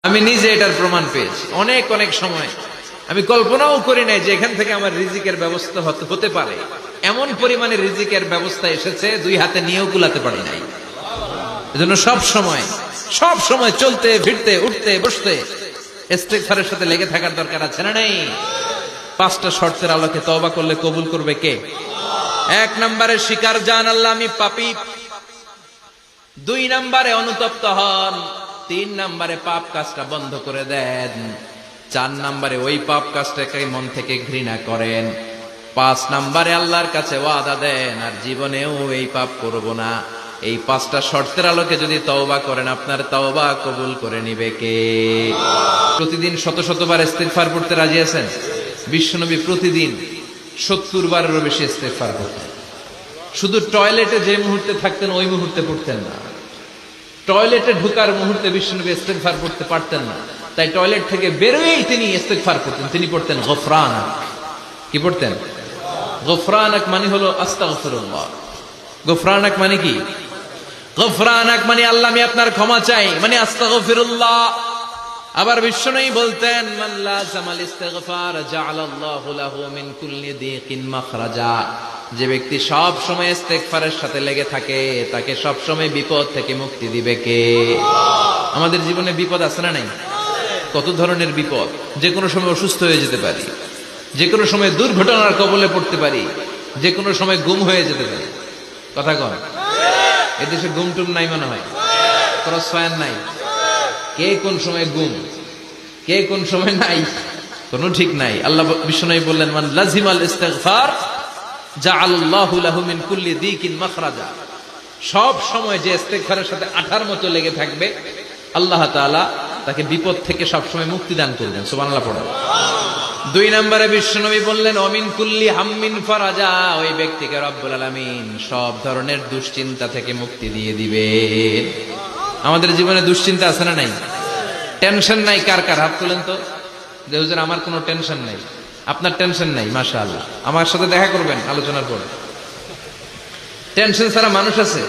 আমি নিজে এটার প্রমাণ পেয়েছি। অনেক অনেক সময় আমি কল্পনাও করি নাই যে এখান থেকে আমার রিজিকের ব্যবস্থা হতে পারে। এমন পরিমাণে রিজিকের ব্যবস্থা এসেছে, দুই হাতে নিয়েও কুলাতে পারি নাই। এজন্য সব সময় চলতে ফিরতে উঠতে বসতে ইস্তেগফারের সাথে লেগে থাকার দরকার আছে না নাই? 5টা শর্তের আলোকে তওবা করলে কবুল করবে কে? 1 নম্বরে স্বীকার জান আল্লাহ আমি পাপী, 2 নম্বরে অনুতপ্ত হন, 3 নম্বরে পাপ কাজটা বন্ধ করে দেন, 4 নম্বরে ওই পাপ কাজটাকে মন থেকে ঘৃণা করেন, 5 নম্বরে আল্লাহর কাছে ওয়াদা দেন আর জীবনেও এই পাপ করব না। এই 5টা শর্তের আলোকে যদি তওবা করেন, আপনার তওবা কবুল করে নিবে কে? প্রতিদিন শত শতবার ইস্তেগফার পড়তে রাজি আছেন? বিশ্বনবী প্রতিদিন 70 বারেরও বেশি ইস্তেগফার করতেন। শুধু টয়লেটে যে মুহূর্তে থাকতেন ওই মুহূর্তে পড়তেন না, টয়লেটে ঢোকার মুহূর্তে বিশ্বনবী ইস্তেগফার পড়তে পারতেন না, তাই টয়লেট থেকে বেরোয়েই তিনি ইস্তেগফার করতেন। তিনি পড়তেন গফরানাক। কি পড়তেন? গফরানাক মানে হলো আস্তাগফিরুল্লাহ। গফরানাক মানে কি? গফরানাক মানে আল্লাহ আমি আপনার ক্ষমা চাই, মানে আস্তাগফিরুল্লাহ। আবার বিশ্বনবী বলতেন মান লাযামাল ইস্তিগফার জাআলাল্লাহু লাহু মিন কুল্লি দীকিন মাখরাজা। যে ব্যক্তি সব সময় ইস্তেগফারের সাথে লেগে থাকে তাকে সব সময় বিপদ থেকে মুক্তি দিবে কে? আমাদের জীবনে বিপদ আছে না নাই? কত ধরনের বিপদ। যে কোনো সময় অসুস্থ হয়ে যেতে পারি, যে কোনো সময় দুর্ঘটনার কবলে পড়তে পারি, যে কোনো সময় গুম হয়ে যেতে পারি। কথা কন, এদেশে গুম টুম নাই মনে হয়, ক্রস ফায়ার নাই। কে কোন সময় গুম, কে কোন সময় নাই, কোনো ঠিক নাই। আল্লাহ বিশ্বনবী বললেন মান লাজিমাল ইস্তিগফার জাআলাল্লাহু লাহু মিন কুল্লি দীকিন মাখরাজা। সব সময় যে ইস্তেগফারের সাথে আঠার মতো লেগে থাকবে, আল্লাহ তাআলা তাকে বিপদ থেকে সব সময় মুক্তি দান করবেন। সুবহানাল্লাহ পড়ুন। 2 নম্বরে বিশ্বনবী বললেন অমিন কুল্লি হাম্মিন ফারাজা। ওই ব্যক্তিকে রব্বুল আলামিন সব ধরনের দুশ্চিন্তা থেকে মুক্তি দিয়ে দিবেন। আমাদের জীবনে দুশ্চিন্তা আছে না নাই? টেনশন নাই কার কার? হাত তুলেন তো, যে হুজুর আমার কোনো টেনশন নাই। আপনার টেনশন নাই, মাশাআল্লাহ। আমার সাথে দেখা করবেন আলোচনার পর। টেনশন ছাড়া মানুষ আছে?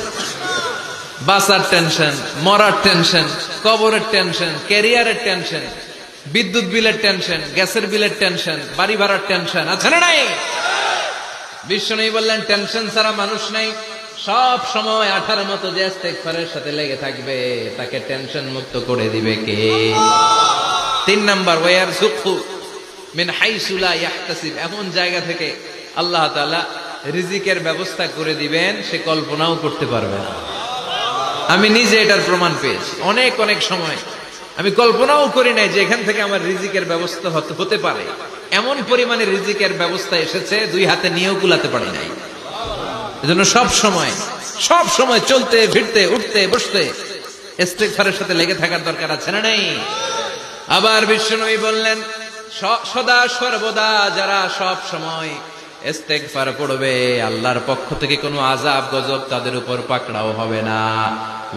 বাসার টেনশন, মরার টেনশন, কবরের টেনশন, ক্যারিয়ারের টেনশন, বিদ্যুৎ বিলের টেনশন, গ্যাসের বিলের টেনশন, বাড়ি ভাড়ার টেনশন আছে না নাই? বিশ্বনবী বললেন টেনশন ছাড়া মানুষ নাই। সব সময় আঠার মতো যে ইস্তেগফারের সাথে লেগে থাকবে তাকে টেনশন মুক্ত করে দিবে কে? 3 নাম্বার ওয়ারযুকহু মিন হাইসু লা ইয়াহতাসিব। এমন জায়গা থেকে আল্লাহ তাআলা রিজিকের ব্যবস্থা করে দিবেন সে কল্পনাও করতে পারবে না। আমি নিজে এটার প্রমাণ পেয়েছি। অনেক অনেক সময় আমি কল্পনাও করি নাই যে এখান থেকে আমার রিজিকের ব্যবস্থা হতে পারে। এমন পরিমাণে রিজিকের ব্যবস্থা এসেছে, দুই হাতে নিয়েও কুলাতে পারি নাই। এজন্য সব সময় চলতে ফিরতে উঠতে বসতে ইস্তেগফারের সাথে লেগে থাকার দরকার আছে না নাই? আবার বিশ্বনবী বললেন সদা সর্বদা যারা সব সময় ইস্তেগফার পড়বে আল্লাহর পক্ষ থেকে কোনো আযাব গজব তাদের উপর পাকড়াও হবে না।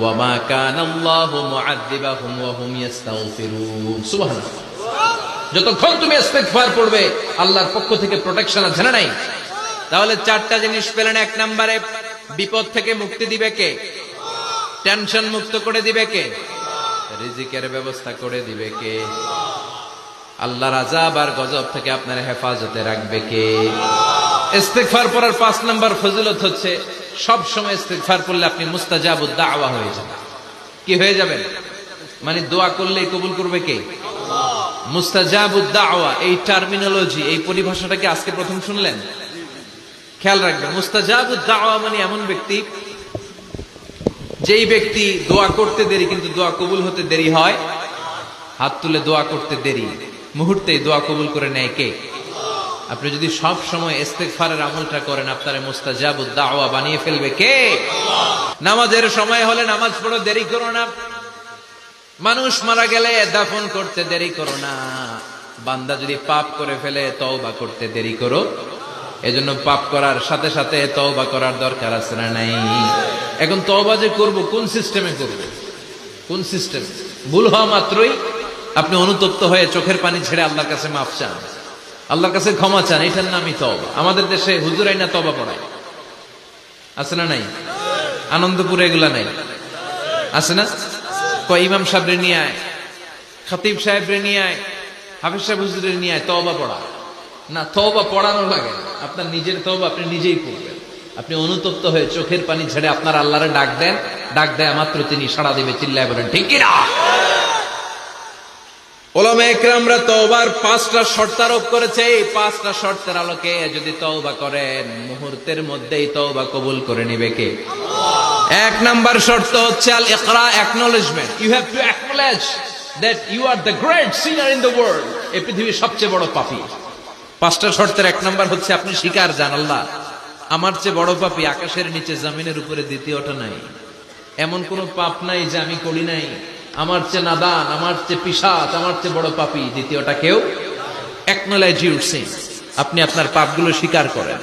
ওয়া মা কানাল্লাহু মুআযযিবাহুম ওয়া হুম ইস্তাগফিরুন। সুবহানাল্লাহ। যতক্ষণ তুমি ইস্তেগফার পড়বে আল্লাহর পক্ষ থেকে প্রোটেকশন আছে না নাই? তাহলে 4টা জিনিস পেলেন। 1 নম্বরে বিপদ থেকে মুক্তি দিবে কে? টেনশন মুক্ত করে দিবে কে? রিজিকের ব্যবস্থা করে দিবে কে? আল্লাহর আযাব আর গজব থেকে আপনার হেফাজতে রাখবে কে? ইস্তেগফার পড়ার 5 নম্বর ফজিলত হচ্ছে সব সময় ইস্তেগফার পড়লে আপনি মুস্তাজাবুদ দাওয়া হয়ে যাবেন। কি হয়ে যাবেন? মানে দোয়া করলেই কবুল করবে কে? আল্লাহ। মুস্তাজাবুদ দাওয়া, এই টার্মিনোলজি, এই পরিভাষাটা কি আজকে প্রথম শুনলেন? খেয়াল রাখবেন, মুস্তাজাবুদ দাওয়া মানে এমন ব্যক্তি যেই ব্যক্তি দোয়া করতে দেরি কিন্তু দোয়া কবুল হতে দেরি হয়। হাত তুলে দোয়া করতে দেরি, মুহূর্তেই দোয়া কবুল করে নেয় কে? আপনি যদি সব সময় ইস্তেগফারের আমলটা করেন আপনারে মুস্তাজাবুদ দাওয়া বানিয়ে ফেলবে কে? নামাজের সময় হলে নামাজ পড়ো, দেরি করো না। মানুষ মারা গেলে দাফন করতে দেরি করো না। বান্দা যদি পাপ করে ফেলে তওবা করতে দেরি করো। এজন্য পাপ করার সাথে সাথে তওবা করার দরকার আছে না নাই? এখন তওবা যে করব কোন সিস্টেমে করব? কোন সিস্টেম? ভুল হওয়া মাত্রই আপনি অনুতপ্ত হয়ে চোখের পানি ছেড়ে আল্লাহর কাছে মাফ চান, আল্লাহর কাছে ক্ষমা চান, এটার নামই তওবা। আমাদের দেশে হুজুরাই না তওবা পড়ায়, আছে না নাই? আনন্দপুরে এগুলা নাই, আছে না? কয় ইমাম সাহেব নিয়ে আয়, খতিব সাহেব রে নিয়ে আয়, হাফেজ সাহেব হুজুরের নিয়ে আয়, তওবা পড়া না, তওবা পড়ানো লাগে না। আপনার নিজের তওবা আপনি নিজেই পড়বেন। আপনি অনুতপ্ত হয়ে চোখের পানি ছেড়ে আপনার আল্লাহরে ডাক দেন, ডাক দেয় মাত্র তিনি সাড়া দিবে। চিল্লায় বলেন ঠিক কি না? উলামায়ে কেরামরা তওবার 5টা শর্ত আরোপ করেছে। এই 5টা শর্তের আলোকে যদি তওবা করেন, মুহূর্তের মধ্যেই তওবা কবুল করে নিবে কে? আল্লাহ। 1 নাম্বার শর্ত হচ্ছে আল ইকরা, acknowledgement. You have to acknowledge that you are the great sinner in the world. এই পৃথিবীর সবচেয়ে বড় পাপী। 5টা শর্তের 1 নাম্বার হচ্ছে আপনি স্বীকার জান, আল্লাহ আমার চেয়ে বড় পাপী আকাশের নিচে জমিনের উপরে দ্বিতীয়টা নাই। এমন কোন পাপ নাই যে আমি করি নাই। আমার চেয়ে নাদান, আমার চেয়ে পিশাচ, আমার চেয়ে বড় পাপী দ্বিতীয়টা কেউ। অ্যাকনলেজ ইউর সিনস, আপনি আপনার পাপগুলো স্বীকার করেন।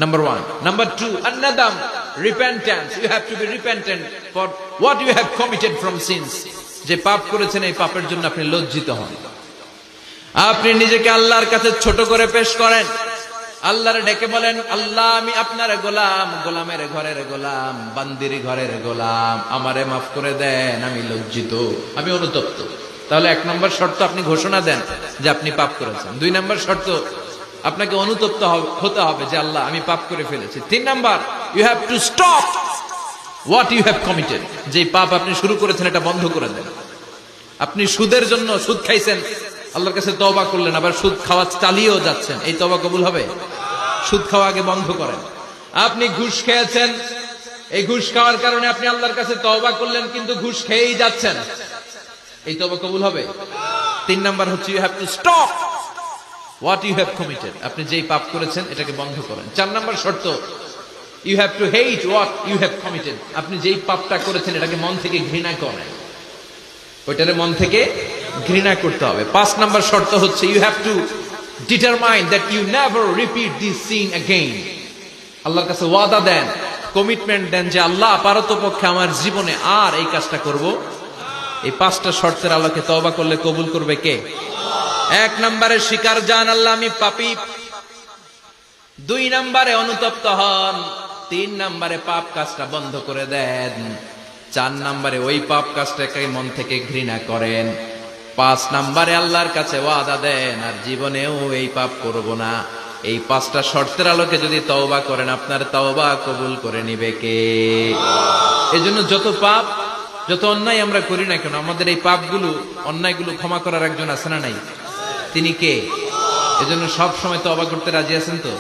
নাম্বার 1। নাম্বার 2, আন-নাদাম, repentance. You have to be repentant for what you have committed from sins. যে পাপ করেছেন এই পাপের জন্য আপনি লজ্জিত হন। আপনি নিজেকে আল্লাহর কাছে ছোট করে পেশ করেন, আল্লাহরে ডেকে বলেন, আল্লাহ আমি আপনার গোলাম, গোলামের ঘরের গোলাম, বান্দির ঘরের গোলাম, আমারে মাফ করে দেন, আমি লজ্জিত, আমি অনুতপ্ত। তাহলে 1 নম্বর শর্ত আপনি ঘোষণা দেন যে আপনি পাপ করেছেন। 2 নম্বর শর্ত আপনাকে অনুতপ্ত হতে হবে যে আল্লাহ আমি পাপ করে ফেলেছি। 3 number, you have to stop what you have committed. যে পাপ আপনি শুরু করেছেন এটা বন্ধ করে দেন। আপনি সুদের জন্য সুদ খাইছেন, আল্লাহর কাছে তওবা করলেন, আবার সুদ খাওয়া চালিয়েও যাচ্ছেন, এই তওবা কবুল হবে? সুদ খাওয়া আগে বন্ধ করেন। আপনি ঘুষ খেয়েছেন, এই ঘুষ খাওয়ার কারণে আপনি আল্লাহর কাছে তওবা করলেন, কিন্তু ঘুষ খেয়েই যাচ্ছেন, এই তওবা কবুল হবে? 3 নাম্বার হচ্ছে you have to stop what you have committed. আপনি যেই পাপ করেছেন এটাকে বন্ধ করেন। 4 নাম্বার শর্ত, you have to hate what you have committed. আপনি যেই পাপটা করেছেন এটাকে মন থেকে ঘৃণা করেন, ওইটারে মন থেকে ঘৃণা করতে হবে। 5 নাম্বার শর্ত হচ্ছে you have to determine that you never repeat this sin again. আল্লাহর কাছে ওয়াদা দেন, কমিটমেন্ট দেন যে আল্লাহ পারতপক্ষে আমার জীবনে আর এই কাজটা করব। এই 5টা শর্তের আলোকে তওবা করলে কবুল করবে কে? 1 নম্বরে স্বীকার জান, আল্লাহ আমি পাপী। 2 নম্বরে অনুতপ্ত হন। 3 নম্বরে পাপ কাজটা বন্ধ করে দেন। 4 নম্বরে ওই পাপ কাজটাকে মন থেকে ঘৃণা করেন। 5 নম্বরে আল্লাহর কাছে ওয়াদা দেন আর জীবনেও এই পাপ করব না। এই 5টা শর্তের আলোকে যদি তওবা করেন, আপনার তওবা কবুল করে নিবে কে? এজন্য যত পাপ, যত অন্যায় আমরা করি না কেন, আমাদের এই পাপগুলো, অন্যায়গুলো ক্ষমা করার একজন আছে না নাই? তিনি কে? এজন্য সব সময় তওবা করতে রাজি আছেন তো?